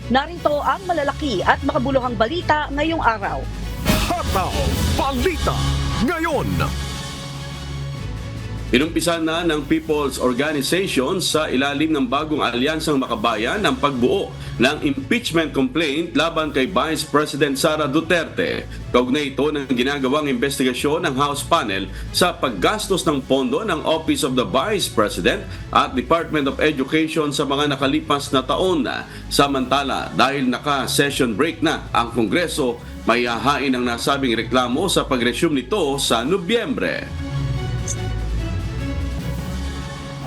Narito ang malalaki at makabuluhang balita ngayong araw. Hataw Balita ngayon. Inumpisa na ng People's Organization sa ilalim ng bagong alyansang makabayan ang pagbuo ng impeachment complaint laban kay Vice President Sara Duterte. Kaugnay ito ng ginagawang investigasyon ng House panel sa paggastos ng pondo ng Office of the Vice President at Department of Education sa mga nakalipas na taon. Samantala, dahil naka-session break na ang Kongreso, may hahain ang nasabing reklamo sa pag-resume nito sa Nobyembre.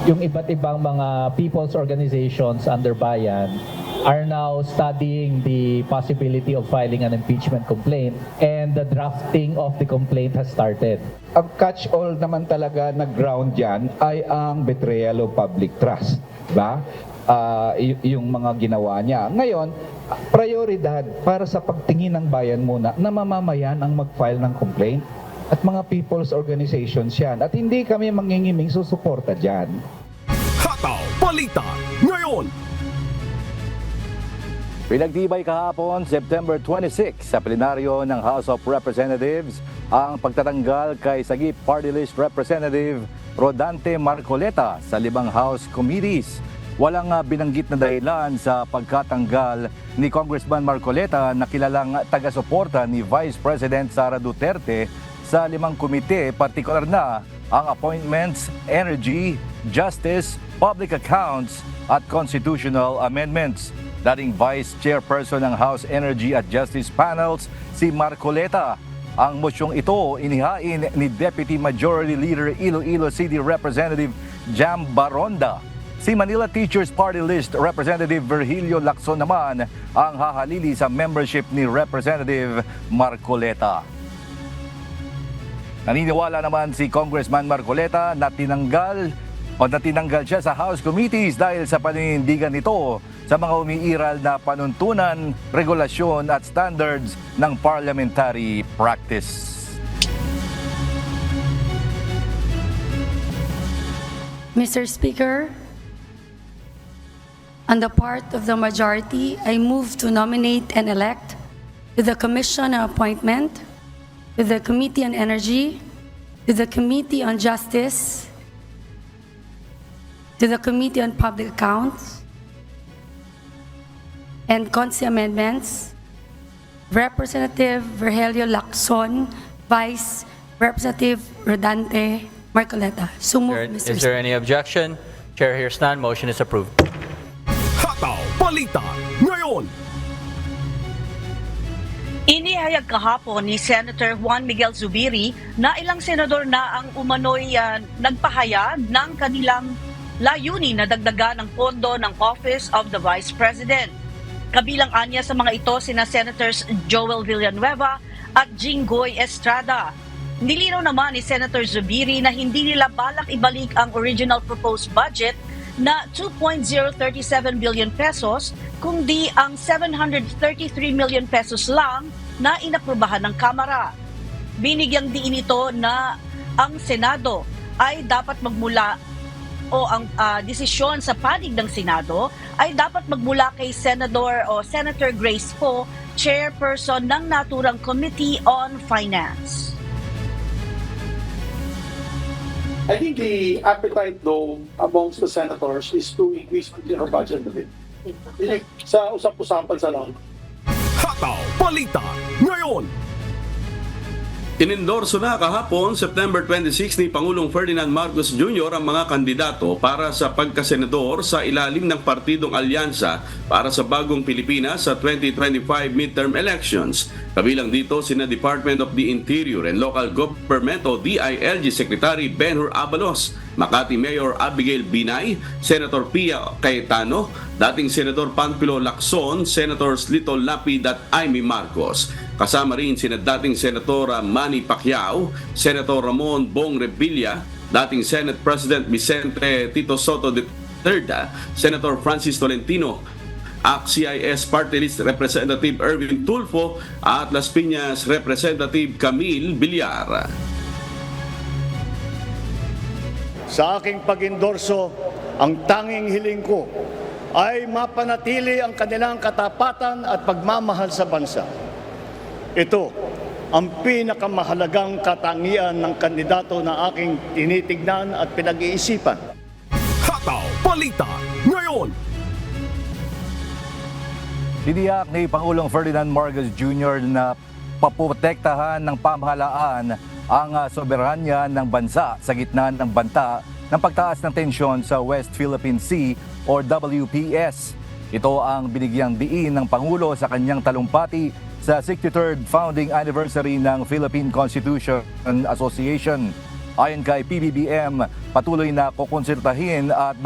Yung iba't ibang mga people's organizations under Bayan are now studying the possibility of filing an impeachment complaint, and the drafting of the complaint has started. Ang catch-all naman talaga na ground dyan ay ang betrayal of public trust. Ba? Yung mga ginawa niya. Ngayon, prioridad para sa pagtingin ng bayan muna na mamamayan ang mag-file ng complaint. At mga people's organizations yan. At hindi kami mangingiming susuporta dyan. Hataw Balita ngayon. Pinagtibay kahapon, September 26, sa plenaryo ng House of Representatives ang pagtatanggal kay Sagip Party List Representative Rodante Marcoleta sa 5 House committees. Walang binanggit na dahilan sa pagkatanggal ni Congressman Marcoleta na kilalang taga-suporta ni Vice President Sara Duterte sa 5 komite, partikular na ang Appointments, Energy, Justice, Public Accounts at Constitutional Amendments. Dating Vice Chairperson ng House Energy at Justice Panels, si Marcoleta. Ang mosyong ito inihain ni Deputy Majority Leader Iloilo City Representative Jam Baronda. Si Manila Teachers Party List Representative Virgilio Lacson naman ang hahalili sa membership ni Representative Marcoleta. Naniniwala naman si Congressman Marcoleta na tinanggal siya sa House Committees dahil sa paninindigan nito sa mga umiiral na panuntunan, regulasyon at standards ng parliamentary practice. Mr. Speaker, on the part of the majority, I move to nominate and elect to the Commission on Appointment, to the Committee on Energy, to the Committee on Justice, to the Committee on Public Accounts, and Consti Amendments, Representative Virgilio Lacson, Vice Representative Rodante Marcoleta. So moved, Mr. Is there any objection? Chair hears none. Motion is approved. Hataw Balita ngayon. Inihayag kahapon ni Senator Juan Miguel Zubiri na ilang senador na ang umano'y nagpahayag ng kanilang layunin na dagdagan ng pondo ng Office of the Vice President. Kabilang anya sa mga ito sina Senators Joel Villanueva at Jinggoy Estrada. Nilinaw naman ni Senator Zubiri na hindi nila balak ibalik ang original proposed budget na 2.037 billion pesos, kundi ang 733 million pesos lang na inaprubahan ng Kamara. Binigyang diin ito na ang Senado ay dapat magmula o ang desisyon sa panig ng Senado ay dapat magmula kay Senator Grace Poe, chairperson ng naturang Committee on Finance. I think the appetite, though, amongst the senators is to increase our budget a bit. Sa usap-usapan sa lang. Hataw Balita ngayon. Inendorso na kahapon, September 26 ni Pangulong Ferdinand Marcos Jr. ang mga kandidato para sa pagkasenador sa ilalim ng partidong alyansa para sa bagong Pilipinas sa 2025 midterm elections. Kabilang dito sina Department of the Interior and Local Government o DILG Secretary Benhur Abalos, Makati Mayor Abigail Binay, Senator Pia Cayetano, dating Senador Panfilo Lacson, Senators Lito Lapid at Amy Marcos. Kasama rin sina dating Senator Manny Pacquiao, Senator Ramon Bong Revilla, dating Senate President Vicente Tito Soto III, Senator Francis Tolentino, ACT-CIS Party List Representative Erwin Tulfo at Las Piñas Representative Camille Villar. Sa aking pag-endorso, ang tanging hiling ko ay mapanatili ang kanilang katapatan at pagmamahal sa bansa. Ito ang pinakamahalagang katangian ng kandidato na aking tinitignan at pinag-iisipan. Hataw Balita ngayon. Tiniyak ni Pangulong Ferdinand Marcos Jr. na paprotektahan ng pamahalaan ang soberanya ng bansa sa gitna ng banta ng pagtaas ng tensyon sa West Philippine Sea or WPS. Ito ang binigyang diin ng Pangulo sa kanyang talumpati sa 63rd founding anniversary ng Philippine Constitution Association. Ayon kay PBBM, patuloy na kukonsultahin at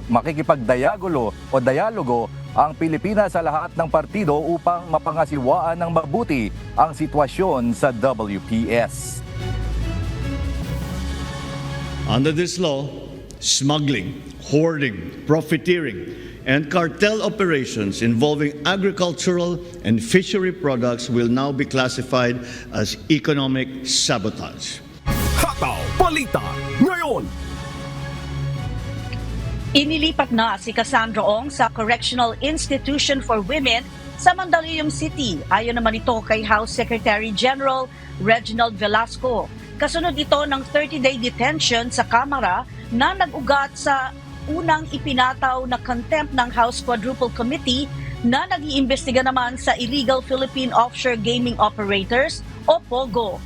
makikipagdialogo ang Pilipinas sa lahat ng partido upang mapangasiwaan ng mabuti ang sitwasyon sa WPS. Under this law, smuggling, hoarding, profiteering, and cartel operations involving agricultural and fishery products will now be classified as economic sabotage. Hataw Balita ngayon. Inilipat na si Cassandra Ong sa Correctional Institution for Women sa Mandaluyong City. Ayon naman ito kay House Secretary General Reginald Velasco. Kasunod ito ng 30-day detention sa Kamara na nag-ugat sa unang ipinataw na contempt ng House Quadruple Committee na nag-iimbestiga naman sa Illegal Philippine Offshore Gaming Operators o POGO.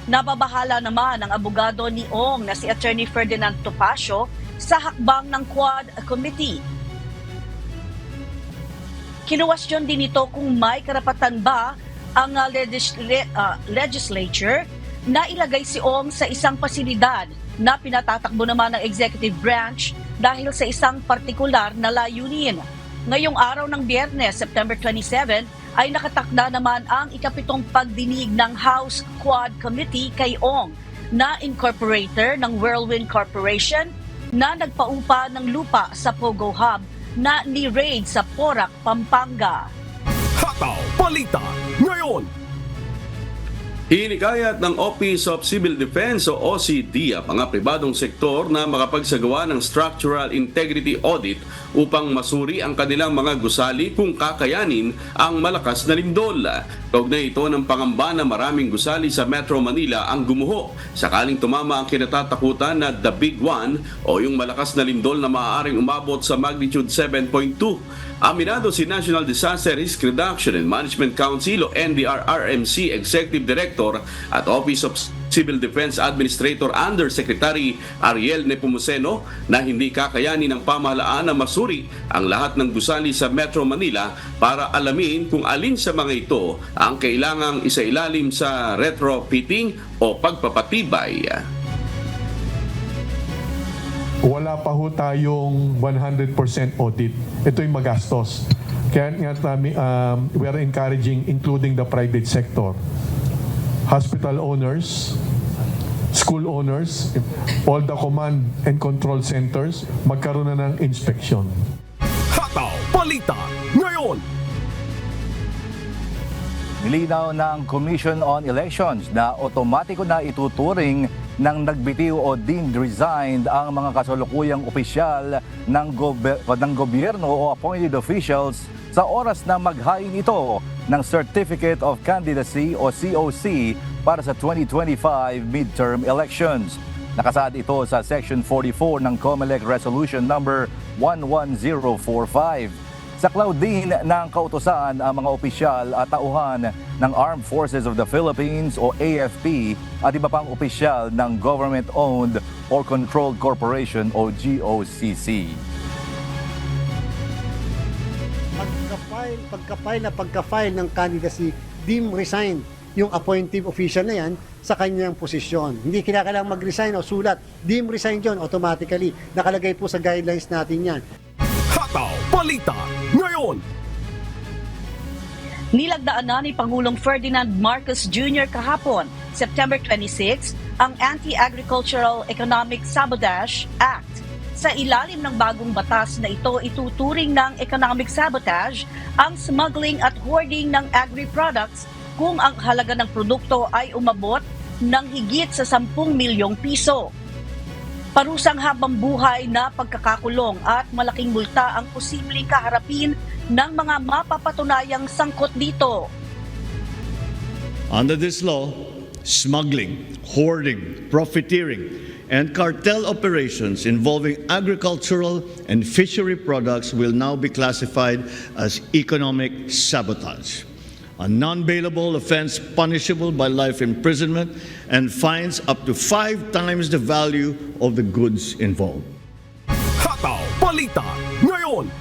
Nababahala naman ang abogado ni Ong na si Attorney Ferdinand Topacio sa hakbang ng Quad Committee. Kinuwestiyon din ito kung may karapatan ba ang legislature na ilagay si Ong sa isang pasilidad na pinatatakbo naman ng executive branch dahil sa isang partikular na layunin. Ngayong araw ng Biyernes, September 27, ay nakatakda naman ang ikapitong pagdinig ng House Quad Committee kay Ong na incorporator ng Whirlwind Corporation na nagpaupa ng lupa sa Pogo Hub na ni-raid sa Porac, Pampanga. Hataw Balita ngayon. Hinikayat ng Office of Civil Defense o OCD ang mga pribadong sektor na makapagsagawa ng Structural Integrity Audit upang masuri ang kanilang mga gusali kung kakayanin ang malakas na lindol. Kaugnay ito ng pangamba na maraming gusali sa Metro Manila ang gumuho sakaling tumama ang kinatatakutan na The Big One o yung malakas na lindol na maaaring umabot sa magnitude 7.2. Aminado si National Disaster Risk Reduction and Management Council o NDRRMC Executive Director at Office of Civil Defense Administrator Undersecretary Ariel Nepomuceno na hindi kakayanin ng pamahalaan na masuri ang lahat ng gusali sa Metro Manila para alamin kung alin sa mga ito ang kailangang isailalim sa retrofitting o pagpapatibay. Wala pa ho tayong 100% audit. Ito'y magastos. Kaya nga we are encouraging including the private sector. Hospital owners, school owners, all the command and control centers, magkaroon na ng inspection. Hataw Balita ngayon. Nilinaw ng Commission on Elections na otomatiko na ituturing ng nagbitiw o deemed resigned ang mga kasalukuyang opisyal ng gobyerno o appointed officials sa oras na maghain ito ng Certificate of Candidacy o COC para sa 2025 midterm elections. Nakasaad ito sa Section 44 ng COMELEC Resolution number 11045. Saklaw din ng kautusan ang mga opisyal at tauhan ng Armed Forces of the Philippines o AFP at iba pang opisyal ng Government-Owned or Controlled Corporation o GOCC. Pagka-file ng candidacy, deem resign yung appointive official na yan sa kanyang posisyon. Hindi kinakailangan mag-resign o sulat. Deem resign yun automatically. Nakalagay po sa guidelines natin yan. Hataw Balita ngayon. Nilagdaan na ni Pangulong Ferdinand Marcos Jr. kahapon, September 26, ang Anti-Agricultural Economic Sabotage Act. Sa ilalim ng bagong batas na ito, ituturing ng economic sabotage ang smuggling at hoarding ng agri-products kung ang halaga ng produkto ay umabot ng higit sa 10 milyong piso. Parusang habang buhay na pagkakakulong at malaking multa ang posibleng kaharapin ng mga mapapatunayang sangkot dito. Under this law, smuggling, hoarding, profiteering, and cartel operations involving agricultural and fishery products will now be classified as economic sabotage, a non-bailable offense punishable by life imprisonment and fines up to 5 times the value of the goods involved. Hataw Balita ngayon.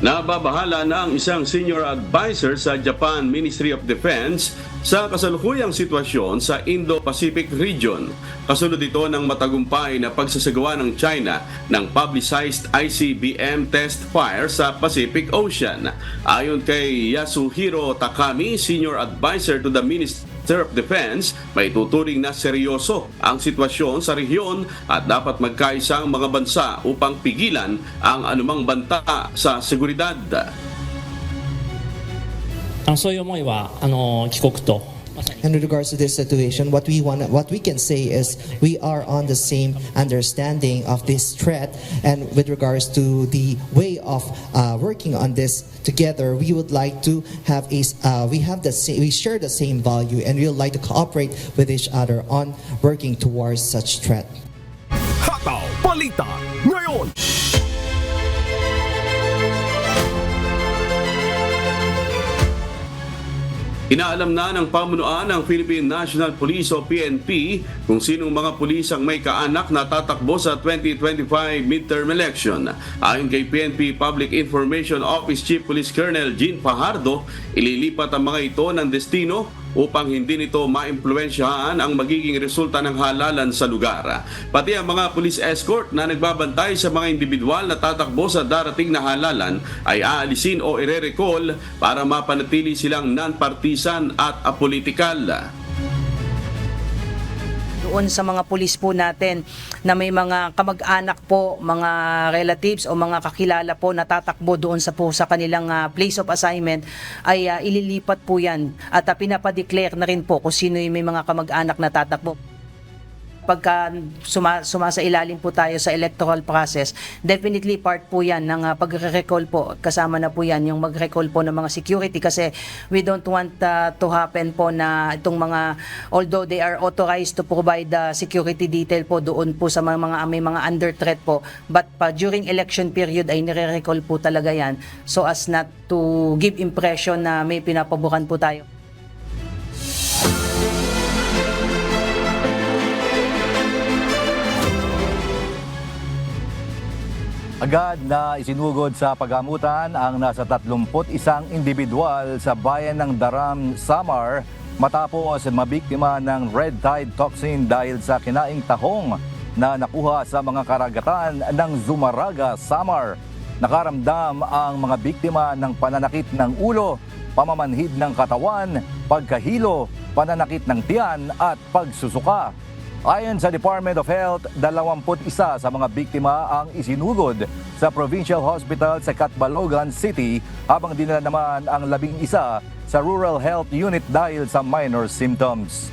Nababahala na ang isang senior advisor sa Japan Ministry of Defense sa kasalukuyang sitwasyon sa Indo-Pacific region. Kasunod ito ng matagumpay na pagsasagawa ng China ng publicized ICBM test fire sa Pacific Ocean. Ayon kay Yasuhiro Takami, senior advisor to the Ministry of Defense, may tuturing na seryoso ang sitwasyon sa rehiyon at dapat magkaisa ang mga bansa upang pigilan ang anumang banta sa seguridad. そういう思いは帰国と And with regards to this situation, what we can say is we are on the same understanding of this threat, and with regards to the way of working on this together, we would like to have we share the same value, and we would like to cooperate with each other on working towards such threat. Hataw Balita ngayon. Inaalam na ng pamunuan ng Philippine National Police o PNP kung sinong mga pulis ang may kaanak na tatakbo sa 2025 midterm election. Ayon kay PNP Public Information Office Chief Police Colonel Jean Fajardo, ililipat ang mga ito ng destino upang hindi nito maimpluwensyahan ang magiging resulta ng halalan sa lugar. Pati ang mga police escort na nagbabantay sa mga individual na tatakbo sa darating na halalan ay aalisin o ire-recall para mapanatili silang non-partisan at apolitikal. Doon sa mga pulis po natin na may mga kamag-anak po, mga relatives o mga kakilala po na tatakbo doon sa kanilang place of assignment ay ililipat po yan at pinapadeclare na rin po kung sino yung may mga kamag-anak na tatakbo. Pagka sumasailalim po tayo sa electoral process, definitely part po yan ng pag-recall po. Kasama na po yan yung mag-recall po ng mga security kasi we don't want to happen po na itong mga, although they are authorized to provide security detail po doon po sa may mga under threat po, but during election period ay nire-recall po talaga yan so as not to give impression na may pinapabukan po tayo. Agad na isinugod sa pagamutan ang nasa 31 individual sa bayan ng Daram, Samar matapos mabiktima ng red tide toxin dahil sa kinaing tahong na nakuha sa mga karagatan ng Zumaraga, Samar. Nakaramdam ang mga biktima ng pananakit ng ulo, pamamanhid ng katawan, pagkahilo, pananakit ng tiyan at pagsusuka. Ayon sa Department of Health, 21 sa mga biktima ang isinugod sa Provincial Hospital sa Catbalogan City habang dinala naman ang 11 sa Rural Health Unit dahil sa minor symptoms.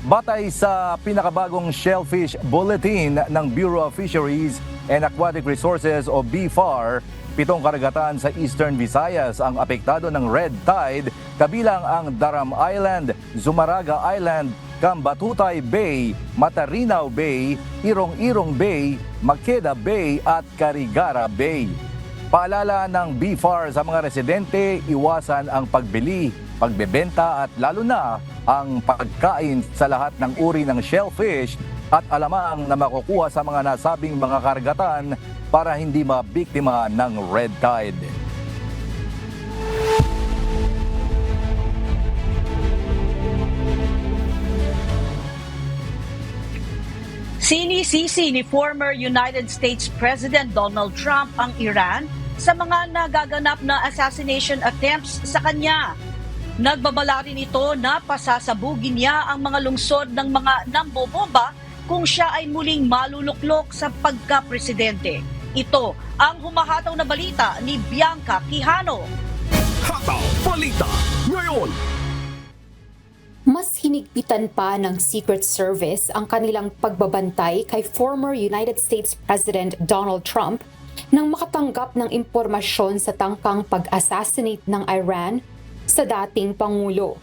Batay sa pinakabagong Shellfish Bulletin ng Bureau of Fisheries and Aquatic Resources o BFAR, 7 karagatan sa Eastern Visayas ang apektado ng red tide, kabilang ang Daram Island, Zumaraga Island, Cambatutay Bay, Matarinaw Bay, Irong-Irong Bay, Maqueda Bay at Carigara Bay. Paalala ng BFAR sa mga residente, iwasan ang pagbili, pagbebenta at lalo na ang pagkain sa lahat ng uri ng shellfish at alamang na makukuha sa mga nasabing mga karagatan para hindi mabiktima ng red tide. Sinisisi ni former United States President Donald Trump ang Iran sa mga nagaganap na assassination attempts sa kanya. Nagbabala rin ito na pasasabugin niya ang mga lungsod ng mga nambobomba kung siya ay muling maluluklok sa pagka-presidente. Ito ang humahataw na balita ni Bianca Quijano. Hataw Balita ngayon. Mas hinigpitan pa ng Secret Service ang kanilang pagbabantay kay former United States President Donald Trump nang makatanggap ng impormasyon sa tangkang pag-assassinate ng Iran sa dating Pangulo.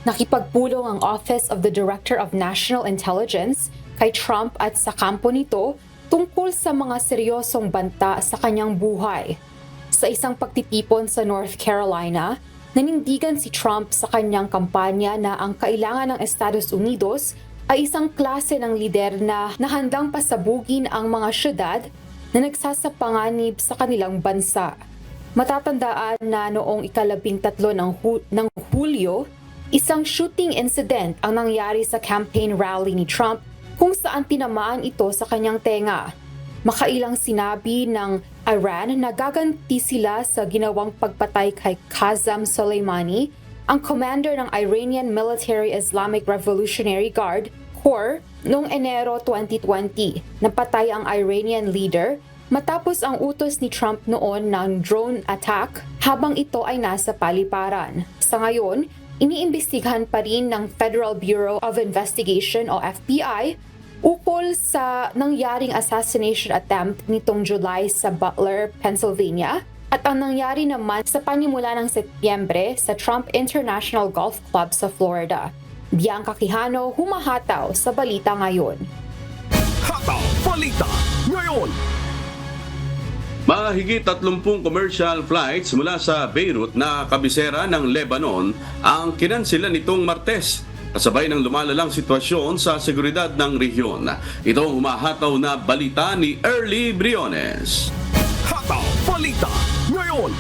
Nakipagpulong ang Office of the Director of National Intelligence kay Trump at sa kampo nito tungkol sa mga seryosong banta sa kanyang buhay. Sa isang pagtitipon sa North Carolina, nanindigan si Trump sa kanyang kampanya na ang kailangan ng Estados Unidos ay isang klase ng lider na handang pasabugin ang mga syudad na nagsasapanganib sa kanilang bansa. Matatandaan na noong ika-13 ng Hulyo, isang shooting incident ang nangyari sa campaign rally ni Trump kung saan tinamaan ito sa kanyang tenga. Makailang sinabi ng Iran na gaganti sila sa ginawang pagpatay kay Qasem Soleimani, ang commander ng Iranian Military Islamic Revolutionary Guard, COR, noong Enero 2020. Napatay ang Iranian leader matapos ang utos ni Trump noon ng drone attack habang ito ay nasa paliparan. Sa ngayon, iniimbestigahan pa rin ng Federal Bureau of Investigation o FBI ukol sa nangyaring assassination attempt nitong July sa Butler, Pennsylvania, at ang nangyari naman sa panimula ng Setyembre sa Trump International Golf Club sa Florida. Bianca Quijano, humahataw sa Balita Ngayon. Hataw Balita Ngayon. Mahigit 30 commercial flights mula sa Beirut na kabisera ng Lebanon ang kinansela nitong Martes, kasabay ng lumalalang sitwasyon sa seguridad ng rehiyon. Ito ang humahataw na balita ni Early Briones. Hataw Balita Ngayon.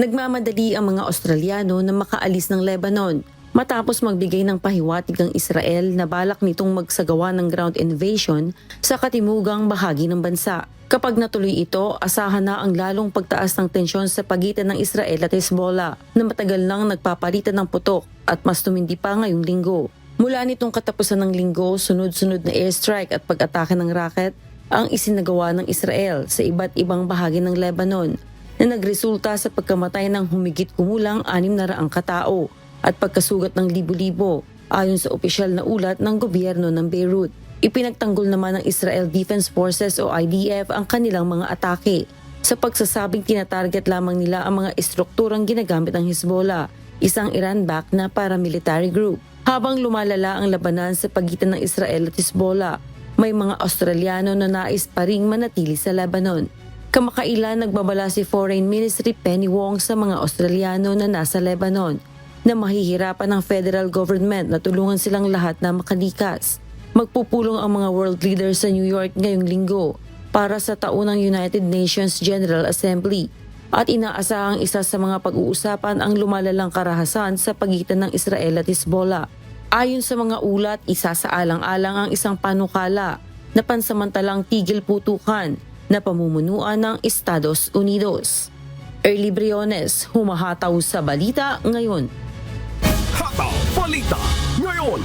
Nagmamadali ang mga Australiano na makaalis ng Lebanon matapos magbigay ng pahiwatig ang Israel na balak nitong magsagawa ng ground invasion sa katimugang bahagi ng bansa. Kapag natuloy ito, asahan na ang lalong pagtaas ng tensyon sa pagitan ng Israel at Hezbollah na matagal nang nagpapalitan ng putok at mas tumindi pa ngayong linggo. Mula nitong katapusan ng linggo, sunod-sunod na airstrike at pag-atake ng rocket ang isinagawa ng Israel sa iba't ibang bahagi ng Lebanon na nagresulta sa pagkamatay ng humigit kumulang 600 katao at pagkasugat ng libo-libo ayon sa opisyal na ulat ng gobyerno ng Beirut. Ipinagtanggol naman ng Israel Defense Forces o IDF ang kanilang mga atake sa pagsasabing tinatarget lamang nila ang mga estrukturang ginagamit ng Hezbollah, isang Iran-backed na paramilitary group. Habang lumalala ang labanan sa pagitan ng Israel at Hezbollah, may mga Australiano na nais pa ring manatili sa Lebanon. Kamakailan nagbabala si Foreign Ministry Penny Wong sa mga Australiano na nasa Lebanon na mahihirapan ng federal government na tulungan silang lahat na makalikas. Magpupulong ang mga world leaders sa New York ngayong linggo para sa taunang United Nations General Assembly at inaasahang isa sa mga pag-uusapan ang lumalalang karahasan sa pagitan ng Israel at Hezbollah. Ayon sa mga ulat, isa sa alang-alang ang isang panukala na pansamantalang tigil putukan na pamumunuan ng Estados Unidos. Early Briones, humahataw sa Balita Ngayon. Hataw Balita Ngayon.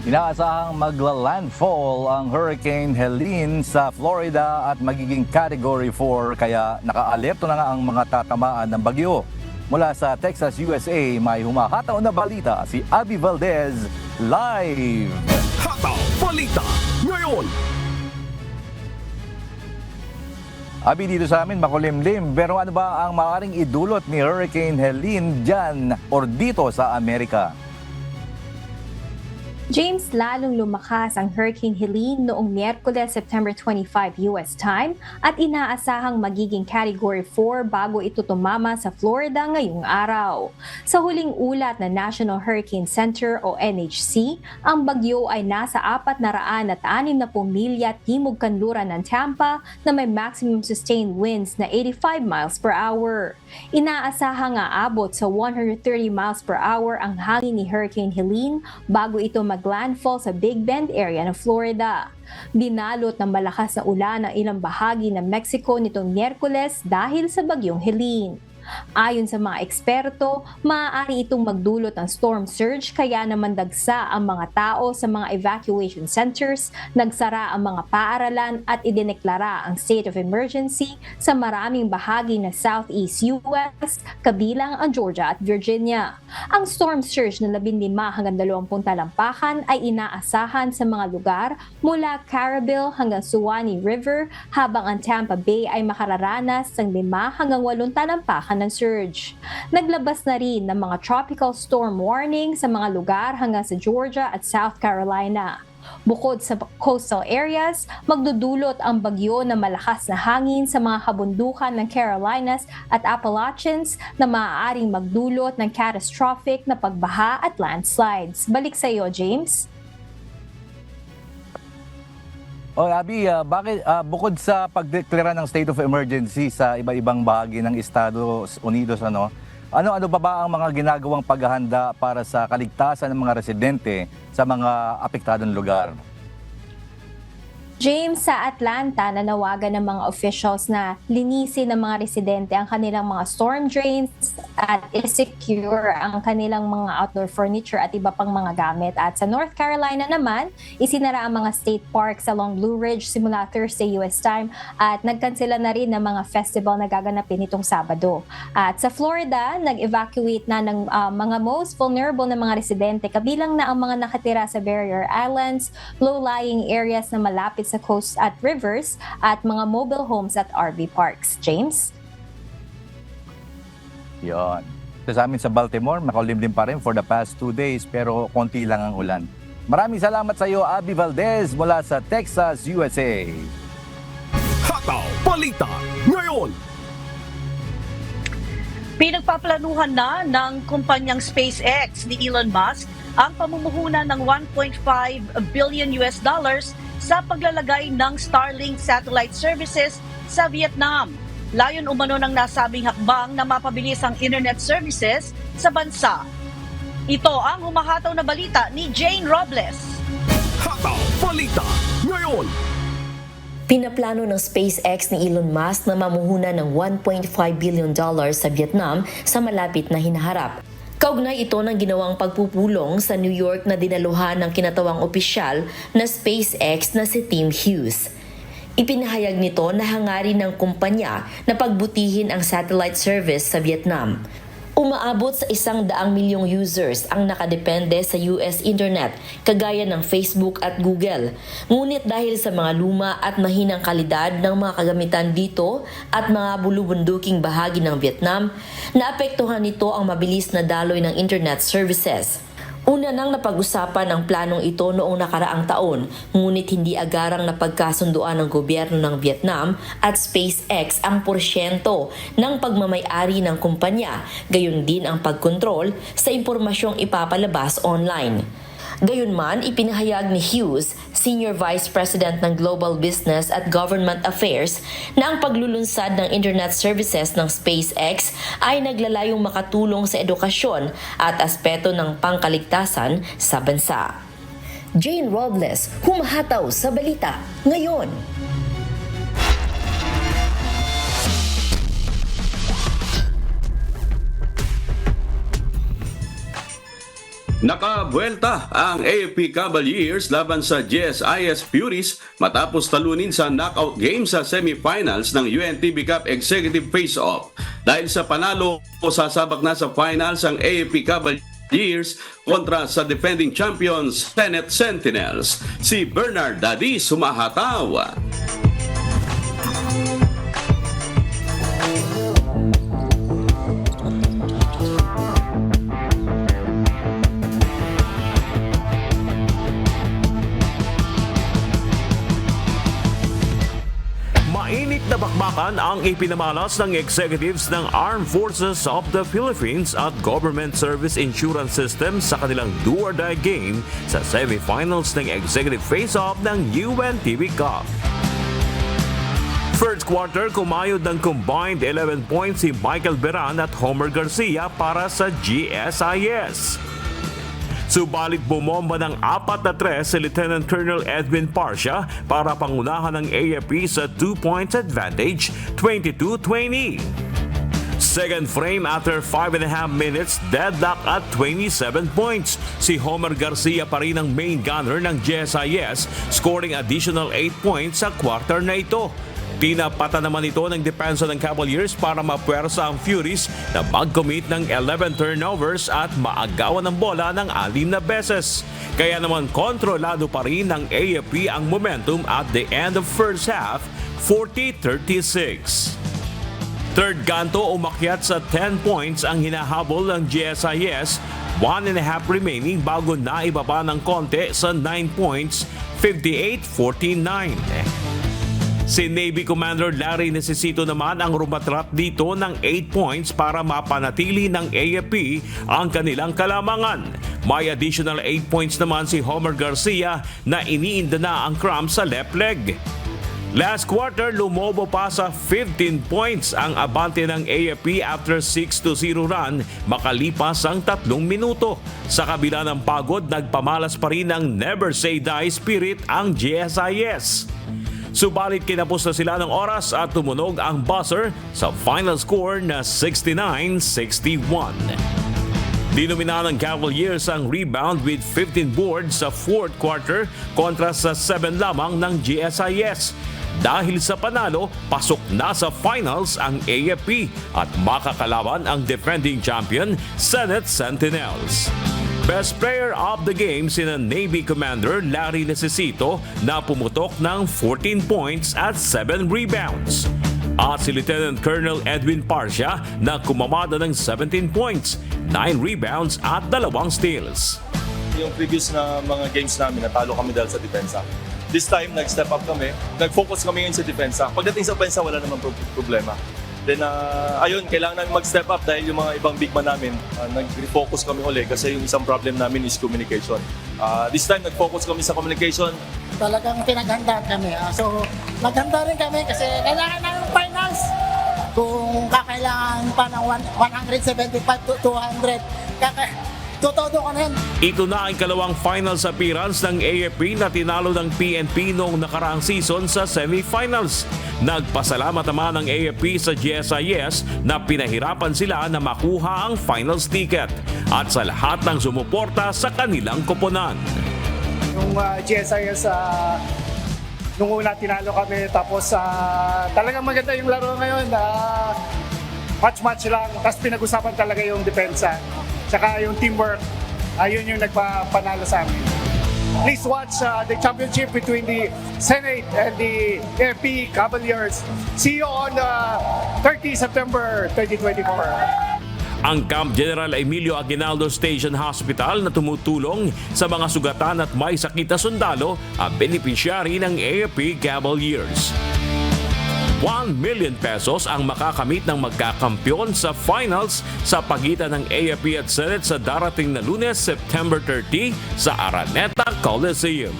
Inaasahang magla-landfall ang Hurricane Helene sa Florida at magiging Category 4 kaya naka-alerto na ang mga tatamaan ng bagyo. Mula sa Texas, USA, may humahataw na balita si Abby Valdez live. Hataw Balita Ngayon. Abi, dito sa amin makulimlim, pero ano ba ang maaaring idulot ni Hurricane Helene dyan or dito sa Amerika? James, lalong lumakas ang Hurricane Helene noong Miyerkules, September 25 US time at inaasahang magiging Category 4 bago ito tumama sa Florida ngayong araw. Sa huling ulat ng National Hurricane Center o NHC, ang bagyo ay nasa 460 milya timog kanluran ng Tampa na may maximum sustained winds na 85 miles per hour. Inaasahang aabot sa 130 miles per hour ang hangin ni Hurricane Helene bago ito maglandfall sa Big Bend area ng Florida. Binalot ng malakas na ulan ang ilang bahagi ng Mexico nitong Miyerkules dahil sa bagyong Helene. Ayon sa mga eksperto, maaari itong magdulot ng storm surge kaya naman dagsa ang mga tao sa mga evacuation centers, nagsara ang mga paaralan at idineklara ang state of emergency sa maraming bahagi ng Southeast US, kabilang ang Georgia at Virginia. Ang storm surge na 15 hanggang 20 talampakan ay inaasahan sa mga lugar mula Carrabelle hanggang Suwannee River, habang ang Tampa Bay ay makararanas ng 5 hanggang 8 talampakan ng surge. Naglabas na rin ng mga tropical storm warning sa mga lugar hanggang sa Georgia at South Carolina. Bukod sa coastal areas, magdudulot ang bagyo na malakas na hangin sa mga kabundukan ng Carolinas at Appalachians na maaaring magdulot ng catastrophic na pagbaha at landslides. Balik sa iyo, James. Abby, bakit bukod sa pagdeklara ng state of emergency sa iba-ibang bahagi ng Estados Unidos, ano pa ba ang mga ginagawang paghahanda para sa kaligtasan ng mga residente sa mga apektadong lugar? James, sa Atlanta, nanawagan ng mga officials na linisin ng mga residente ang kanilang mga storm drains at i-secure ang kanilang mga outdoor furniture at iba pang mga gamit. At sa North Carolina naman, isinara ang mga state parks along Blue Ridge simula Thursday US time at nagkansela na rin ng mga festival na gaganapin itong Sabado. At sa Florida, nag-evacuate na ng mga most vulnerable na mga residente, kabilang na ang mga nakatira sa barrier islands, low-lying areas na malapit sa coast at rivers, at mga mobile homes at RV parks. James? Yon. Sa amin sa Baltimore, makulimlim pa rin for the past 2 days pero konti lang ang ulan. Maraming salamat sa iyo, Abby Valdez mula sa Texas, USA. Hataw Balita ngayon. Pinagpaplanuhan na ng kumpanyang SpaceX ni Elon Musk ang pamumuhunan ng $1.5 billion sa paglalagay ng Starlink satellite services sa Vietnam. Layon umano ng nasabing hakbang na mapabilis ang internet services sa bansa. Ito ang humahataw na balita ni Jane Robles. Hataw Balita ngayon. Pinaplano ng SpaceX ni Elon Musk na mamuhunan ng $1.5 billion sa Vietnam sa malapit na hinaharap. Kaugnay ito ng ginawang pagpupulong sa New York na dinaluhan ng kinatawang opisyal na SpaceX na si Tim Hughes. Ipinahayag nito na hangarin ng kumpanya na pagbutihin ang satellite service sa Vietnam. Umaabot sa 100 milyong users ang nakadepende sa US internet, kagaya ng Facebook at Google. Ngunit dahil sa mga luma at mahinang kalidad ng mga kagamitan dito at mga bulubunduking bahagi ng Vietnam, naapektuhan nito ang mabilis na daloy ng internet services. Una nang napag-usapan ang planong ito noong nakaraang taon, ngunit hindi agarang napagkasunduan ng gobyerno ng Vietnam at SpaceX ang porsyento ng pagmamay-ari ng kumpanya, gayon din ang pagkontrol sa impormasyong ipapalabas online. Gayunman, ipinahayag ni Hughes, Senior Vice President ng Global Business at Government Affairs, na ang paglulunsad ng internet services ng SpaceX ay naglalayong makatulong sa edukasyon at aspeto ng pangkaligtasan sa bansa. Jane Robles, humahataw sa balita ngayon. Nakabuelta ang AFP Cavaliers laban sa GSIS Furies matapos talunin sa knockout game sa semifinals ng UNTV Cup Executive Face-Off. Dahil sa panalo, sasabak na sa finals ang AFP Cavaliers kontra sa defending champions Tenet Sentinels. Si Bernard Dadis humahataw. Mainit na bakbakan ang ipinamalas ng executives ng Armed Forces of the Philippines at Government Service Insurance System sa kanilang do-or-die game sa semifinals ng Executive Face-Off ng UNTV Cup. First quarter, kumayod ng combined 11 points si Michael Beran at Homer Garcia para sa GSIS. Subalit bumomba ng 4-3 si Lieutenant Colonel Edwin Parcia para pangunahan ng AFP sa 2 points advantage, 22-20. Second frame after 5.5 minutes, deadlock at 27 points. Si Homer Garcia pa rin ang main gunner ng GSIS, scoring additional 8 points sa quarter na ito. Pinapata naman ito ng depensa ng Cavaliers para mapuwersa ang Furies na mag-commit ng 11 turnovers at maagawan ng bola ng 6 na beses. Kaya naman kontrolado pa rin ng AFP ang momentum at the end of first half, 40-36. Third kanto umakyat sa 10 points ang hinahabol ng GSIS, 1.5 remaining bago naibaba ng konti sa 9 points, 58-49. Si Navy Commander Larry Necesito naman ang rumatrap dito ng 8 points para mapanatili ng AFP ang kanilang kalamangan. May additional 8 points naman si Homer Garcia na iniinda na ang cramp sa left leg. Last quarter, lumobo pa sa 15 points ang abante ng AFP after 6-0 run makalipas ang 3 minuto. Sa kabila ng pagod, nagpamalas pa rin ng never say die spirit ang GSIS. Subalit kinapos na sila ng oras at tumunog ang buzzer sa final score na 69-61. Dinumina ng Cavaliers ang rebound with 15 boards sa fourth quarter kontra sa 7 lamang ng GSIS. Dahil sa panalo, pasok na sa finals ang AFP at makakalaban ang defending champion Senate Sentinels. Best player of the game sina Navy Commander Larry Necesito na pumutok ng 14 points at 7 rebounds. At si Lieutenant Colonel Edwin Parcia na kumamada ng 17 points, 9 rebounds at 2 steals. Yung previous na mga games namin, natalo kami dahil sa depensa. This time, nag-step up kami. Nag-focus kami ngayon sa depensa. Pagdating sa opensa, wala namang problema. Then, ayun, kailangan namin mag-step up dahil yung mga ibang big man namin, nag-refocus kami ulit kasi yung isang problem namin is communication. This time, nag-focus kami sa communication. Talagang pinaghandaan kami. So, naghanda rin kami kasi kailangan namin finals. Kung kakailangan pa ng 175 to 200, Todo ko na yan. Ito na ang kalawang finals appearance ng AFP na tinalo ng PNP noong nakaraang season sa semifinals. Nagpasalamat naman ang AFP sa GSIS na pinahirapan sila na makuha ang finals ticket at sa lahat ng sumuporta sa kanilang koponan. Yung GSIS, nung una tinalo kami tapos talagang maganda yung laro ngayon. Match-match lang, tapos pinag-usapan talaga yung depensa. Tsaka yung teamwork, yun yung nagpapanalo sa amin. Please watch the championship between the Senate and the AFP Cavaliers. See you on 30 September 2024. Ang Camp General Emilio Aguinaldo Station Hospital na tumutulong sa mga sugatan at may sakit na sundalo ang beneficiary ng AFP Cavaliers. 1 million pesos ang makakamit ng magkakampyon sa finals sa pagitan ng AFP at Senate sa darating na Lunes, September 30 sa Araneta Coliseum.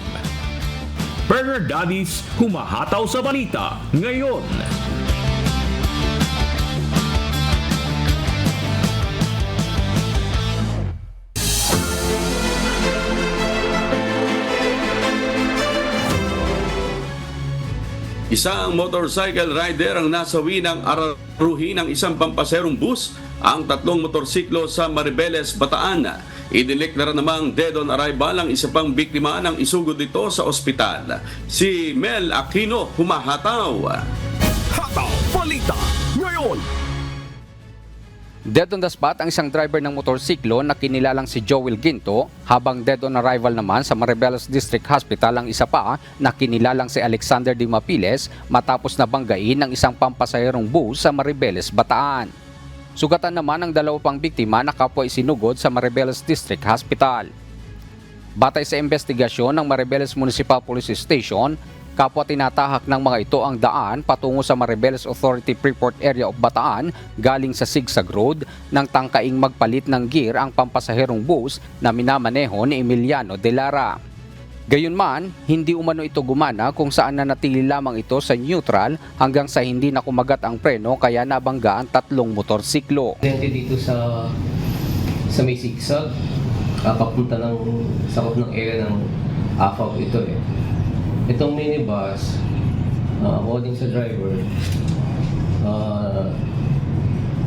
Burger Daddies, humahataw sa balita ngayon. Isang motorcycle rider ang nasawi ng araruhi ng isang pampaserong bus ang 3 motorsiklo sa Maribeles, Bataan. Idineklara namang dead on arrival ang isa pang biktima ng isugod nito sa ospital. Si Mel Aquino, humahataw. Hataw Balita ngayon. Dead on the spot ang isang driver ng motorsiklo na kinilalang si Joel Ginto, habang dead on arrival naman sa Maribeles District Hospital ang isa pa na kinilalang si Alexander Di Mapiles matapos na banggain ng isang pampasahirong bus sa Maribeles, Bataan. Sugatan naman ang 2 pang biktima na kapwa isinugod sa Maribeles District Hospital. Batay sa investigasyon ng Maribeles Municipal Police Station, kapwa tinatahak ng mga ito ang daan patungo sa Maribeles Authority Freeport Area of Bataan galing sa Sigsag Road nang tangkaing magpalit ng gear ang pampasaherong bus na minamaneho ni Emiliano de Lara. Gayunman, hindi umano ito gumana kung saan nanatili lamang ito sa neutral hanggang sa hindi na kumagat ang preno kaya nabangga ang 3 motorsiklo. Dito sa may Sigsag, papunta ng sakop ng area ng AFAP ito eh. Itong minibus, according sa driver,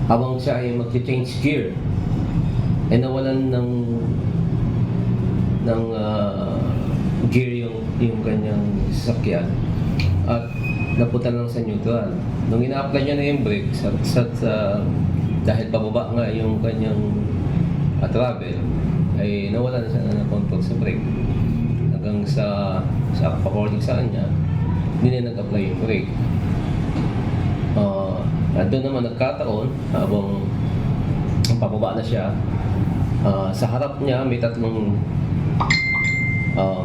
habang siya ay mag-change gear, ay nawalan ng gear yung kanyang sasakyan at napunta lang sa neutral. Nung ina-apply niya na yung brake, dahil pababa nga yung kanyang travel, ay nawala na siya ng control sa brake. Hanggang sa according sa kanya, hindi na nag-apply yung brake. At doon naman nagkataon, habang pababa na siya, sa harap niya may tatlong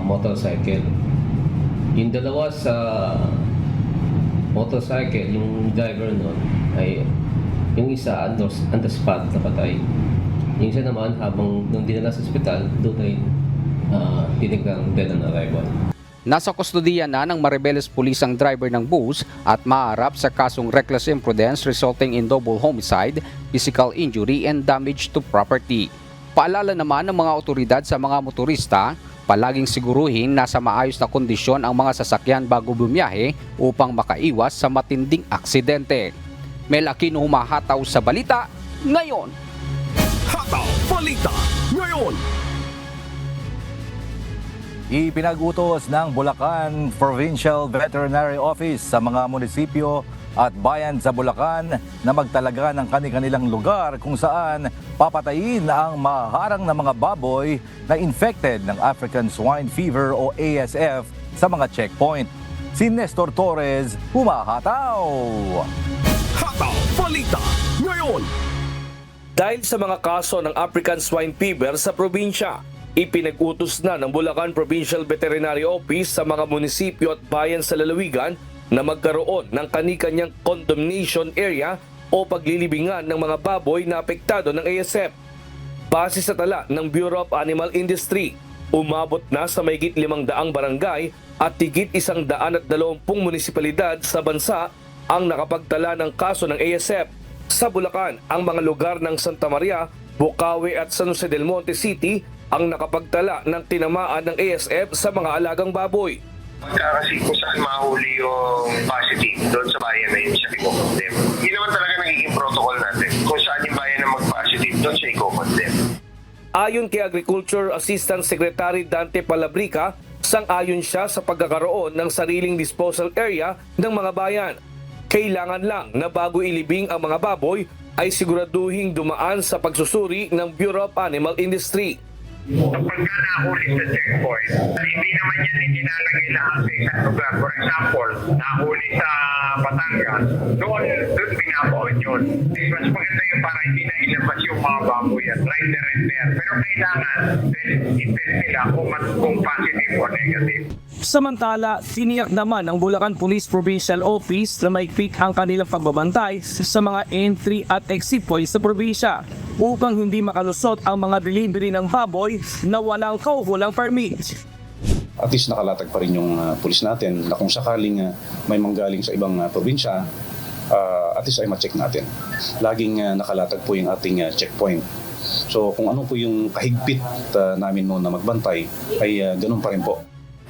motorcycle. Yung dalawa sa motorcycle, yung driver nun, ay yung isa on the spot napatay. Yung isa naman, habang nung dinala sa ospital, doon ay tinignan dead on arrival. Nasa kustodiya na ng Maribeles Police ang driver ng bus at maaharap sa kasong reckless imprudence resulting in double homicide, physical injury and damage to property. Paalala naman ng mga otoridad sa mga motorista, palaging siguruhin nasa maayos na kondisyon ang mga sasakyan bago bumiyahe upang makaiwas sa matinding aksidente. Mel Aquino humahataw sa balita ngayon. Hataw Balita ngayon. Ipinag-utos ng Bulacan Provincial Veterinary Office sa mga munisipyo at bayan sa Bulacan na magtalaga ng kani-kanilang lugar kung saan papatayin ang maharang na mga baboy na infected ng African Swine Fever o ASF sa mga checkpoint. Si Nestor Torres humahataw. Hataw Balita ngayon. Dahil sa mga kaso ng African Swine Fever sa probinsya, ipinag-utos na ng Bulacan Provincial Veterinary Office sa mga munisipyo at bayan sa lalawigan na magkaroon ng kani-kanyang condemnation area o paglilibingan ng mga baboy na apektado ng ASF. Base sa tala ng Bureau of Animal Industry, umabot na sa mahigit 500 barangay at higit 120 munisipalidad sa bansa ang nakapagtala ng kaso ng ASF. Sa Bulacan, ang mga lugar ng Santa Maria, Bukawi at San Jose del Monte City ang nakapagtala ng tinamaan ng ASF sa mga alagang baboy. Kasi kung saan mahuli yung positive doon sa bayan na yun siya i-condemn. Yun naman talaga nagiging protocol natin. Kung saan yung bayan na mag-positive, doon siya i-condemn. Ayon kay Agriculture Assistant Secretary Dante Palabrica, sang-ayon siya sa pagkakaroon ng sariling disposal area ng mga bayan. Kailangan lang na bago ilibing ang mga baboy ay siguraduhing dumaan sa pagsusuri ng Bureau of Animal Industry. Kapag nahuli sa checkpoint, hindi naman yan itinalagay lahat sa isang lugar. For example, nahuli sa Batangas, doon binabaon yun. Mas maganda yun para hindi na ilabas yung mga baboy at right there and there. Pero kailangan i-test nila kung positive o negative. Samantala, siniyak naman ng Bulacan Police Provincial Office na maigpit ang kanilang pagbabantay sa mga entry at exit points sa probinsya upang hindi makalusot ang mga delivery ng baboy na walang kaukulang permit. At least nakalatag pa rin yung pulis natin na kung sakaling may manggaling sa ibang probinsya, at least ay ma-check natin. Laging nakalatag po yung ating checkpoint. So kung ano po yung kahigpit namin noon na magbantay, ay ganun pa rin po.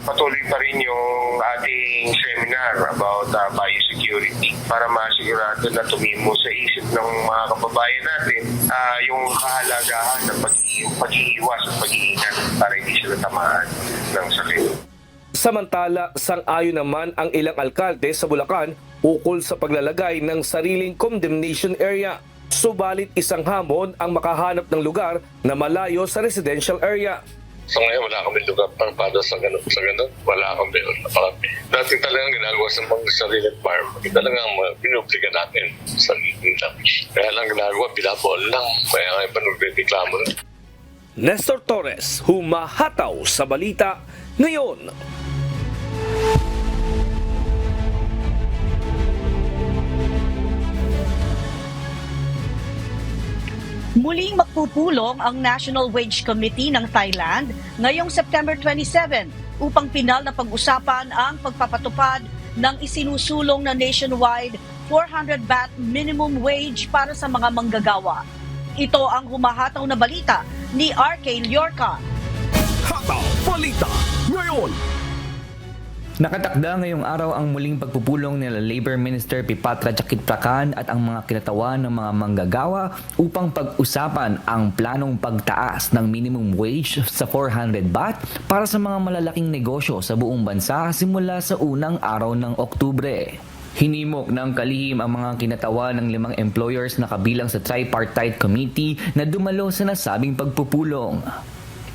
Patuloy pa rin yung ating seminar about biosecurity para masigurado na tumimo sa isip ng mga kababayan natin yung kahalagahan ng pag-iiwas at pag-iingat para hindi sila tamaan ng sakit. Samantala, sang-ayon naman ang ilang alkalde sa Bulacan ukol sa paglalagay ng sariling condemnation area. Subalit isang hamon ang makahanap ng lugar na malayo sa residential area. So ngayon wala kami lugar para sa ganun. Wala kami. Dati talagang ginagawa sa mga sariling farm. Talagang pinubliga natin sa sariling lang. Kaya lang ginagawa, binabol lang. Kaya nga iba nagreklamo na. Nestor Torres, humahataw sa balita ngayon. Muling magpupulong ang National Wage Committee ng Thailand ngayong September 27 upang pinal na pag-usapan ang pagpapatupad ng isinusulong na nationwide 400 baht minimum wage para sa mga manggagawa. Ito ang humahataw na balita ni RK Liorca. Hataw Balita ngayon. Nakatakda ngayong araw ang muling pagpupulong nila Labor Minister Pipatra Chakitprakan at ang mga kinatawan ng mga manggagawa upang pag-usapan ang planong pagtaas ng minimum wage sa 400 baht para sa mga malalaking negosyo sa buong bansa simula sa unang araw ng Oktubre. Hinimok ng kalihim ang mga kinatawan ng 5 employers na kabilang sa Tripartite Committee na dumalo sa nasabing pagpupulong.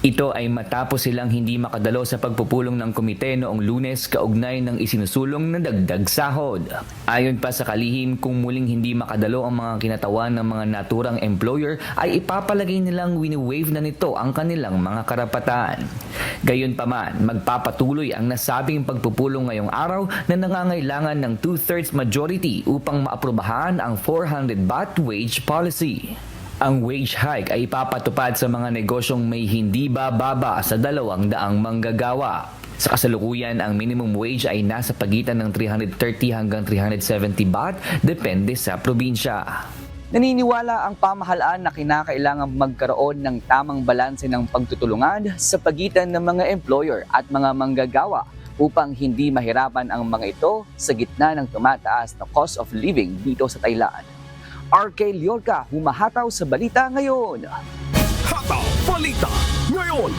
Ito ay matapos silang hindi makadalo sa pagpupulong ng komite noong Lunes kaugnay ng isinusulong na dagdag sahod. Ayon pa sa kalihim, kung muling hindi makadalo ang mga kinatawan ng mga naturang employer ay ipapalagay nilang wini-waive na nito ang kanilang mga karapatan. Gayunpaman, magpapatuloy ang nasabing pagpupulong ngayong araw na nangangailangan ng 2/3 majority upang maaprubahan ang 400 baht wage policy. Ang wage hike ay ipapatupad sa mga negosyong may hindi bababa sa 200 manggagawa. Sa kasalukuyan, ang minimum wage ay nasa pagitan ng 330 hanggang 370 baht depende sa probinsya. Naniniwala ang pamahalaan na kinakailangang magkaroon ng tamang balanse ng pagtutulungan sa pagitan ng mga employer at mga manggagawa upang hindi mahirapan ang mga ito sa gitna ng tumataas na cost of living dito sa Thailand. RK Liorca, humahataw sa Balita Ngayon. Hataw Balita Ngayon!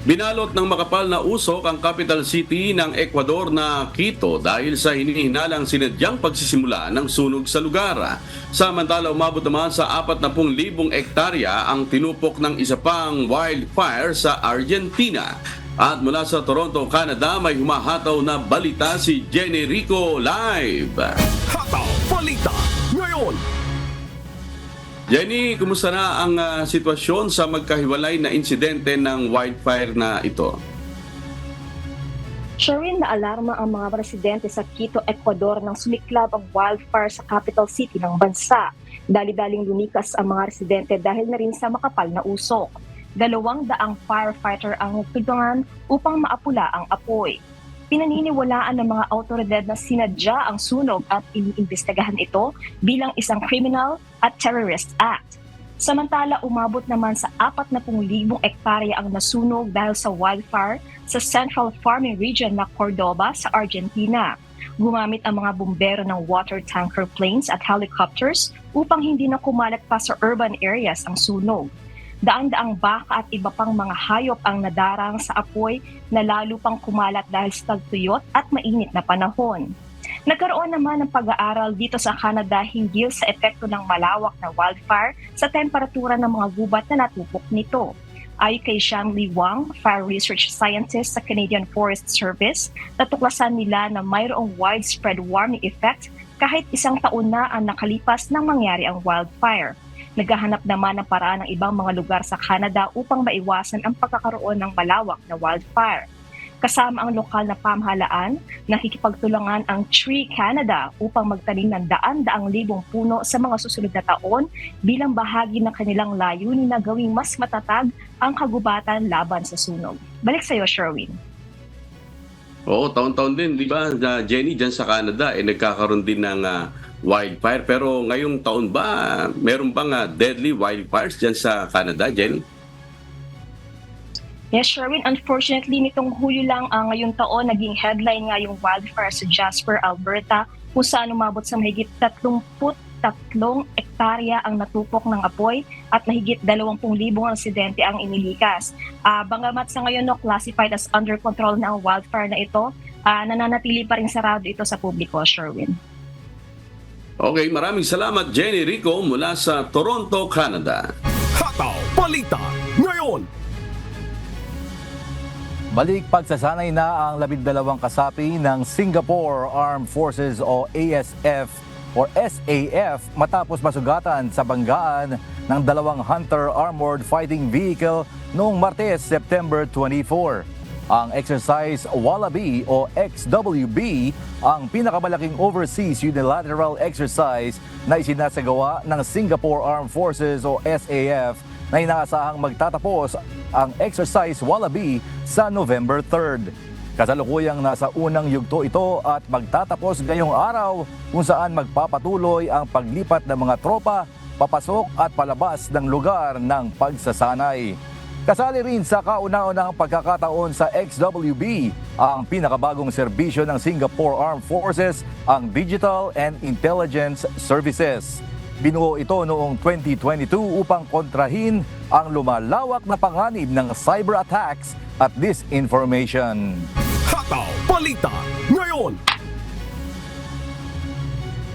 Binalot ng makapal na usok ang capital city ng Ecuador na Quito dahil sa hinihinalang sinadyang pagsisimula ng sunog sa lugar. Samantala, umabot naman sa 40,000 hektarya ang tinupok ng isa pang wildfire sa Argentina. At mula sa Toronto, Canada, may humahataw na balita si Jenny Rico live. Hataw Balita Ngayon! Jenny, kumusta na ang sitwasyon sa magkahiwalay na insidente ng wildfire na ito? Sherwin, naalarma ang mga residente sa Quito, Ecuador nang sumiklab ang wildfire sa capital city ng bansa. Dali-daling lumikas ang mga residente dahil na rin sa makapal na usok. 200 firefighter ang nagtulungan upang maapula ang apoy. Pinaniniwalaan ng mga awtoridad na sinadya ang sunog at iniimbestigahan ito bilang isang criminal at terrorist act. Samantala, umabot naman sa 40,000 hektarya ang nasunog dahil sa wildfire sa Central Farming Region na Cordoba sa Argentina. Gumamit ang mga bumbero ng water tanker planes at helicopters upang hindi na kumalat pa sa urban areas ang sunog. Daan-daang baka at iba pang mga hayop ang nadarang sa apoy na lalo pang kumalat dahil sa tagtuyot at mainit na panahon. Nagkaroon naman ng pag-aaral dito sa Canada hinggil sa epekto ng malawak na wildfire sa temperatura ng mga gubat na natupok nito. Ayon kay Shanley Wang, fire research scientist sa Canadian Forest Service, natuklasan nila na mayroong widespread warming effect kahit 1 taon na ang nakalipas nang mangyari ang wildfire. Naghahanap naman ng paraan ng ibang mga lugar sa Canada upang maiwasan ang pagkakaroon ng malawak na wildfire. Kasama ang lokal na pamahalaan, nakikipagtulungan ang Tree Canada upang magtanim ng daan-daang libong puno sa mga susunod na taon bilang bahagi ng kanilang layunin na gawing mas matatag ang kagubatan laban sa sunog. Balik sa iyo, Sherwin. Oo, taon-taon din, di ba, Jenny, dyan sa Canada, nagkakaroon din ng wildfire. Pero ngayong taon ba, meron bang deadly wildfires dyan sa Canada, Jenny? Yes, Sherwin, unfortunately, nitong Hulyo lang ngayong taon, naging headline nga yung wildfire sa Jasper, Alberta, kung saan umabot sa mahigit 33 hektarya ang natupok ng apoy at mahigit 20,000 residente ang inilikas. Bagamat sa ngayon classified as under control na ang wildfire na ito, nananatili pa rin sarado ito sa publiko, Sherwin. Okay, maraming salamat Jenny Rico mula sa Toronto, Canada. Hataw Balita Ngayon! Balik pagsasanay na ang 12 kasapi ng Singapore Armed Forces o ASF or SAF matapos masugatan sa banggaan ng 2 Hunter Armored Fighting Vehicle noong Martes, September 24. Ang exercise Wallaby o XWB ang pinakamalaking overseas unilateral exercise na isinasagawa ng Singapore Armed Forces o SAF na inaasahang magtatapos ang exercise Wallaby sa November 3rd. Kasalukuyang nasa unang yugto ito at magtatapos ngayong araw kung saan magpapatuloy ang paglipat ng mga tropa, papasok at palabas ng lugar ng pagsasanay. Kasali rin sa kauna-unahang pagkakataon sa XWB, ang pinakabagong serbisyo ng Singapore Armed Forces, ang Digital and Intelligence Services. Binuo ito noong 2022 upang kontrahin ang lumalawak na panganib ng cyber attacks at disinformation. Hataw Balita ngayon!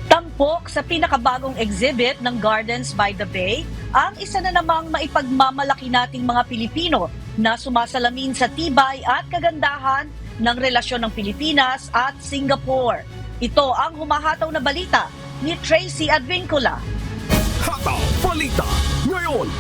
Tampok sa pinakabagong exhibit ng Gardens by the Bay, ang isa na namang maipagmamalaki nating mga Pilipino na sumasalamin sa tibay at kagandahan ng relasyon ng Pilipinas at Singapore. Ito ang humahataw na balita ni Tracy Advincula. Hataw Balita ngayon!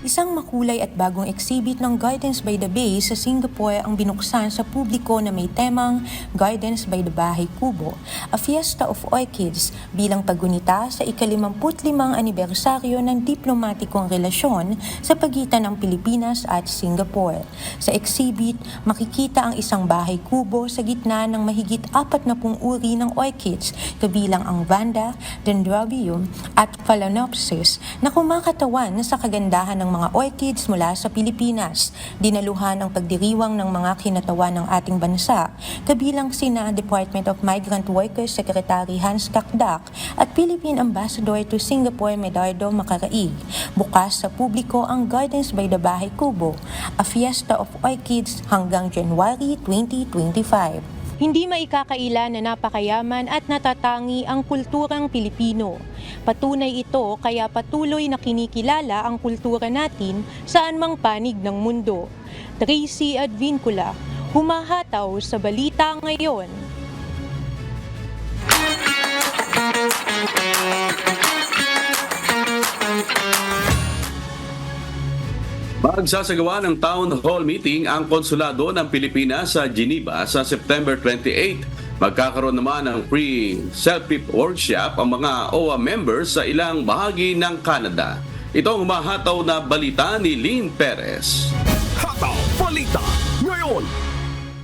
Isang makulay at bagong exhibit ng Gardens by the Bay sa Singapore ang binuksan sa publiko na may temang Gardens by the Bahay Kubo, a fiesta of orchids bilang paggunita sa ika-55 anibersaryo ng diplomatikong relasyon sa pagitan ng Pilipinas at Singapore. Sa exhibit, makikita ang isang bahay kubo sa gitna ng mahigit 40 uri ng orchids, kabilang ang Vanda, Dendrobium at Phalaenopsis na kumakatawan sa kagandahan ng mga orchids mula sa Pilipinas. Dinaluhan ang pagdiriwang ng mga kinatawan ng ating bansa, kabilang sina Department of Migrant Workers Secretary Hans Kakdak at Philippine Ambassador to Singapore Medardo Macaraig. Bukas sa publiko ang Gardens by the Bahay Kubo, a fiesta of orchids hanggang January 2025. Hindi maikakaila na napakayaman at natatangi ang kulturang Pilipino. Patunay ito kaya patuloy na kinikilala ang kultura natin saan mang panig ng mundo. Tracy Advincula, humahataw sa balita ngayon. Magsasagawa ng town hall meeting ang konsulado ng Pilipinas sa Geneva sa September 28. Magkakaroon naman ng free self-pip workshop ang mga OWA members sa ilang bahagi ng Canada. Ito ang humahataw na balita ni Lynn Perez. Hataw Balita ngayon!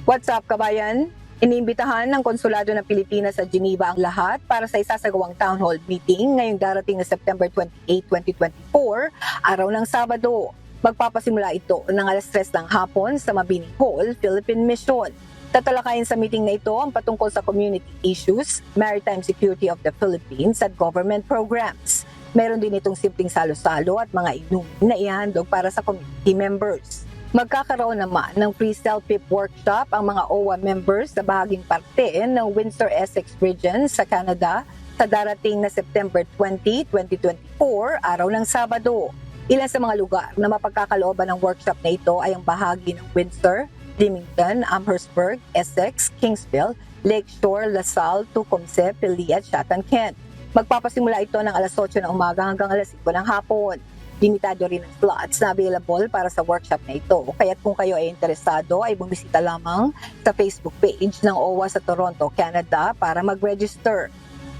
What's up, kabayan? Iniimbitahan ng Konsulado ng Pilipinas sa Geneva ang lahat para sa isasagawang town hall meeting ngayong darating na September 28, 2024, araw ng Sabado. Magpapasimula ito ng alas 3 ng hapon sa Mabini Hall, Philippine Mission. Tatalakayin sa meeting na ito ang patungkol sa community issues, maritime security of the Philippines at government programs. Meron din itong simpleng salo-salo at mga inumin na ihandog para sa community members. Magkakaroon naman ng free self-pip workshop ang mga OWA members sa bahaging parte ng Windsor-Essex Region sa Canada sa darating na September 20, 2024, araw ng Sabado. Ilan sa mga lugar na mapagkakalooban ng workshop na ito ay ang bahagi ng Windsor, Leamington, Amherstburg, Essex, Kingsville, Lakeshore, LaSalle, Tecumseh, Pili at Chatham-Kent. Magpapasimula ito ng alas 8 ng umaga hanggang alas 5 ng hapon. Limitado rin ang slots na available para sa workshop na ito. Kaya't kung kayo ay interesado ay bumisita lamang sa Facebook page ng OWA sa Toronto, Canada para mag-register.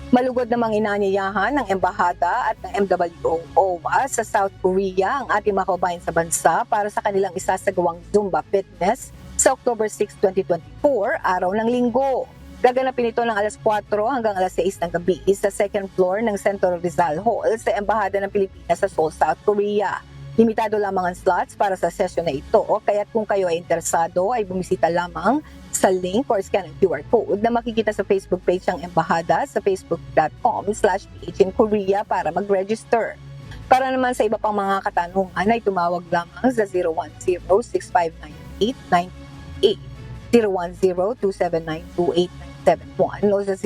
Malugod namang inaanyayahan ng Embahada at ng MWO-OWA sa South Korea ang ating mga kabayan sa bansa para sa kanilang isasagawang Zumba Fitness sa October 6, 2024, araw ng Linggo. Gaganapin ito ng alas 4 hanggang alas 6 ng gabi sa second floor ng Centro Rizal Hall sa Embahada ng Pilipinas sa Seoul, South Korea. Limitado lamang ang slots para sa session na ito, kaya't kung kayo ay interesado ay bumisita lamang sa link or scan ang QR code na makikita sa Facebook page ng Embahada sa facebook.com/PH in Korea para mag-register. Para naman sa iba pang mga katanungan ay tumawag lamang sa 010-6598-988, 010-279-28971 o sa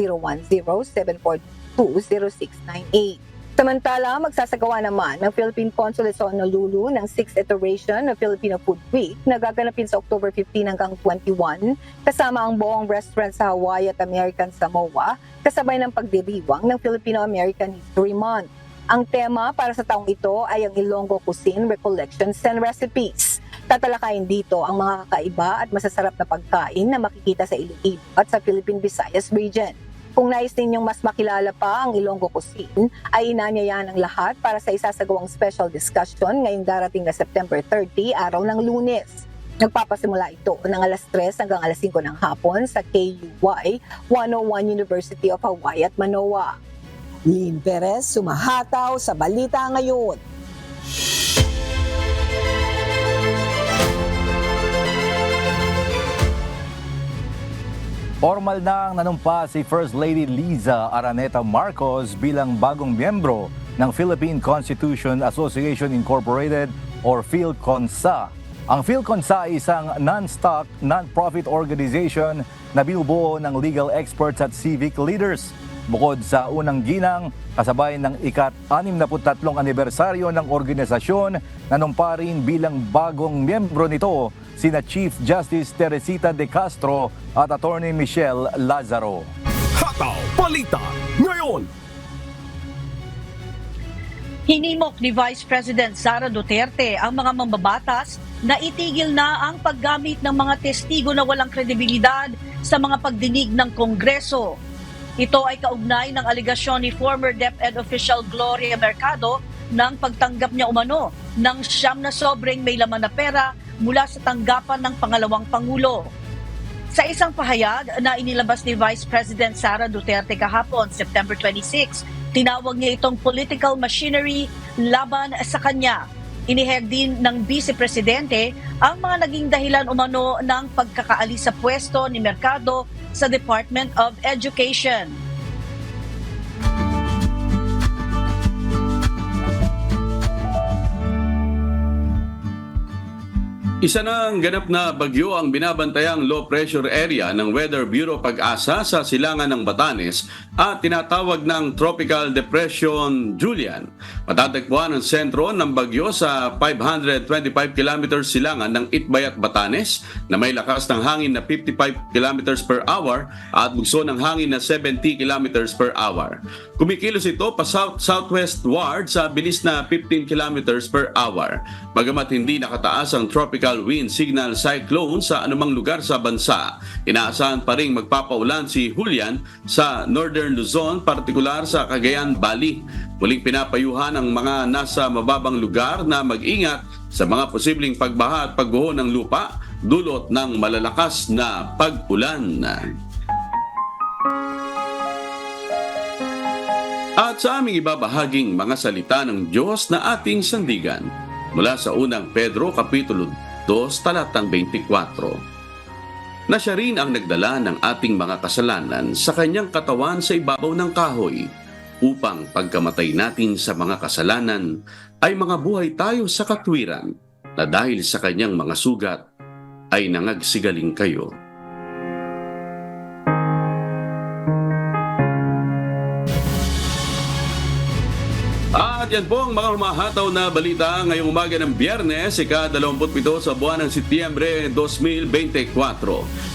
010-742-0698. Samantala, magsasagawa naman ng Philippine Consulate sa Honolulu ng 6th iteration ng Filipino Food Week na gaganapin sa October 15 hanggang 21 kasama ang buong restaurant sa Hawaii at American Samoa kasabay ng pagdiriwang ng Filipino-American History Month. Ang tema para sa taong ito ay ang Ilonggo Cuisine Recollections and Recipes. Tatalakayin dito ang mga kakaiba at masasarap na pagkain na makikita sa Iloilo at sa Philippine Visayas region. Kung nais ninyong mas makilala pa ang Ilonggo Cuisine, ay inanyayahan ng lahat para sa isasagawang special discussion ngayong darating na September 30, araw ng Lunes. Nagpapasimula ito ng alas 3 hanggang alas 5 ng hapon sa KUY 101 University of Hawaii at Manoa. Lynn Perez, sumahataw sa balita ngayon. Formal nang nanumpa si First Lady Liza Araneta Marcos bilang bagong miyembro ng Philippine Constitution Association Incorporated or PhilConsa. Ang PhilConsa ay isang non-stock, non-profit organization na binubuo ng legal experts at civic leaders. Bukod sa unang ginang, kasabay ng ika-63 anibersaryo ng organisasyon, nanumpa rin bilang bagong miyembro nito sina Chief Justice Teresita De Castro at Attorney Michelle Lazaro. Hataw Balita ngayon! Hinimok ni Vice President Sara Duterte ang mga mambabatas na itigil na ang paggamit ng mga testigo na walang kredibilidad sa mga pagdinig ng Kongreso. Ito ay kaugnay ng aligasyon ni former DepEd official Gloria Mercado ng pagtanggap niya umano ng 9 na sobreng may laman na pera mula sa tanggapan ng pangalawang Pangulo. Sa isang pahayag na inilabas ni Vice President Sara Duterte kahapon, September 26, tinawag niya itong political machinery laban sa kanya. Inihayag din ng Vice Presidente ang mga naging dahilan umano ng pagkakaalis sa pwesto ni Mercado sa Department of Education. Isa ng ganap na bagyo ang binabantayang low pressure area ng Weather Bureau Pag-asa sa silangan ng Batanes at tinatawag ng Tropical Depression Julian. Matatagpuan ang sentro ng bagyo sa 525 km silangan ng Itbayat, Batanes na may lakas ng hangin na 55 km per hour at bugso ng hangin na 70 km per hour. Kumikilos ito pa south-southwestward sa bilis na 15 km per hour. Bagamat hindi nakataas ang tropical wind signal cyclone sa anumang lugar sa bansa, inaasahan pa rin magpapaulan si Julian sa Northern Luzon, partikular sa Cagayan Valley. Muling pinapayuhan ang mga nasa mababang lugar na mag-ingat sa mga posibleng pagbaha at pagguho ng lupa dulot ng malalakas na pag-ulan. At sa aming ibabahaging mga salita ng Diyos na ating sandigan mula sa unang Pedro Kapitulo 2, talatang 24. Na siya rin ang nagdala ng ating mga kasalanan sa kanyang katawan sa ibabaw ng kahoy, upang pagkamatay natin sa mga kasalanan ay mga buhay tayo sa katwiran, na dahil sa kanyang mga sugat ay nangagsigaling kayo. At yan po ang mga humahataw na balita ngayong umaga ng Biyernes, ika-27 sa buwan ng Setyembre 2024.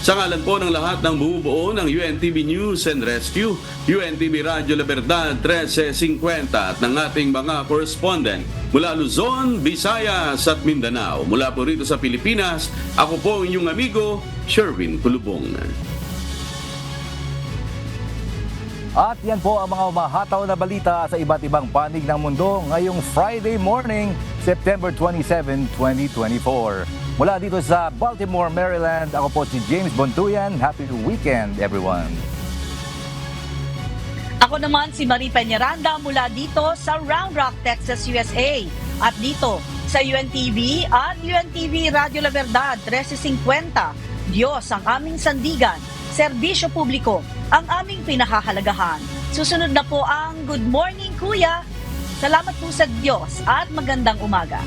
Sa ngalan po ng lahat ng bumubuo ng UNTV News and Rescue, UNTV Radyo La Verdad 1350 at ng ating mga correspondent mula Luzon, Visayas at Mindanao. Mula po rito sa Pilipinas, ako po ang inyong amigo, Sherwin Kulubong. At yan po ang mga umahataw na balita sa iba't ibang panig ng mundo ngayong Friday morning, September 27, 2024. Mula dito sa Baltimore, Maryland, ako po si James Bontuyan. Happy weekend, everyone. Ako naman si Marie Peñaranda mula dito sa Round Rock, Texas, USA. At dito sa UNTV at UNTV Radio La Verdad 1350. Diyos ang aming sandigan. Serbisyo publiko ang aming pinahahalagahan. Susunod na po ang Good Morning Kuya. Salamat po sa Diyos at magandang umaga.